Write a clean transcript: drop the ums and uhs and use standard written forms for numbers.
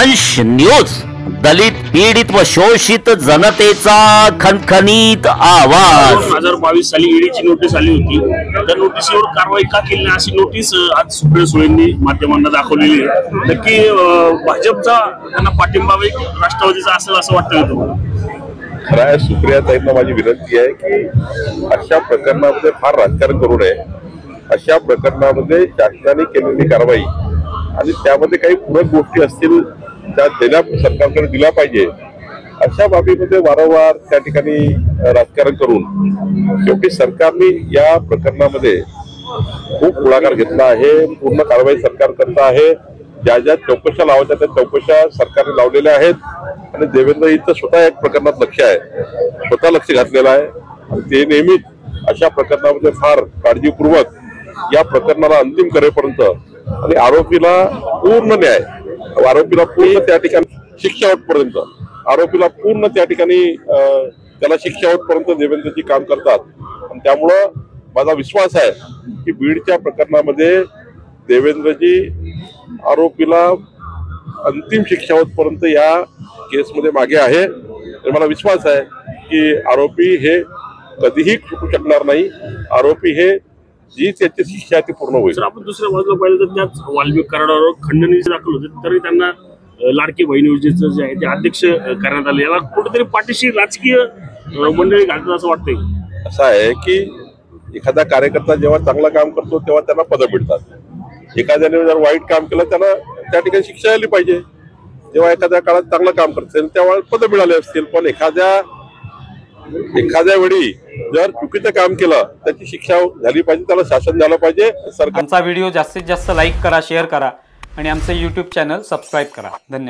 दंश न्यूज, दलित पीडित व शोषित जनतेचा खणखणीत आवाज। 2022 साली ईडीची नोटीस आली होती। त्या नोटीसवर कारवाई का केली नाही अशी नोटीस आज सुप्रिया सुळेंनी माध्यमांना दाखवलेली आहे। नक्की भाजपचा त्यांना पाठिंबा राष्ट्रवादीचा असेल असं वाटतं तुम्हाला? खरं आहे, सुप्रियाताईंना माझी विनंती आहे की अशा प्रकरणामध्ये फार राजकारण करू नये। अशा प्रकरणामध्ये शासनाने केलेली कारवाई आणि त्यामध्ये काही पूरक गोष्टी असतील त्या सरकारकडे दिल्या पाहिजे। अशा बाबीमध्ये वारंवार त्या ठिकाणी राजकारण करून शेवटी सरकारने या प्रकरणामध्ये खूप पुढाकार घेतला आहे। पूर्ण कारवाई सरकार करत आहे। ज्या ज्या चौकशा लावायच्या त्या चौकशा सरकारने लावलेल्या आहेत आणि देवेंद्रजींचं स्वतः एक प्रकरणात लक्ष आहे, स्वतः लक्ष घातलेलं आहे आणि ते नेहमीच अशा प्रकरणामध्ये फार काळजीपूर्वक या प्रकरणाला अंतिम करेपर्यंत आणि आरोपीला पूर्ण न्याय, आरोपीला पूर्ण त्या ठिकाणी शिक्षा होतपर्यंत, आरोपीला पूर्ण त्या ठिकाणी त्याला शिक्षा होतपर्यंत देवेंद्रजी काम करतात। आणि त्यामुळं माझा विश्वास आहे की बीडच्या प्रकरणामध्ये देवेंद्रजी आरोपीला अंतिम शिक्षा होतपर्यंत या केसमध्ये मागे आहे। आणि मला विश्वास आहे की आरोपी हे कधीही चुकू शकणार नाही। आरोपी हे जी त्याची शिक्षा ती पूर्ण होईल। आपण दुसऱ्या बाजूला पाहिलं तर त्याच वाल्मिक करारावर खंडणी दाखल होते तरी त्यांना लाडकी बहीण योजनेचं जे आहे ते अध्यक्ष करण्यात आले। याला कुठेतरी पाठीशी राजकीय मंडळी घालतात असं वाटतंय। असं आहे की एखादा कार्यकर्ता जेव्हा चांगलं काम करतो तेव्हा त्यांना पदं मिळतात। एखाद्याने जर वाईट काम केलं त्याला त्या ठिकाणी शिक्षा आली पाहिजे। जेव्हा एखाद्या काळात चांगलं काम करत असेल तेव्हा पदं मिळाले असतील, पण एखाद्या वेळी जर चुकीचं काम केलं त्याची शिक्षा झाली पाहिजे, त्याला शासन झालं पाहिजे। आमचा व्हिडिओ जास्तीत जास्त लाईक करा, शेअर करा आणि आमचे YouTube चॅनल सबस्क्राईब करा। धन्यवाद।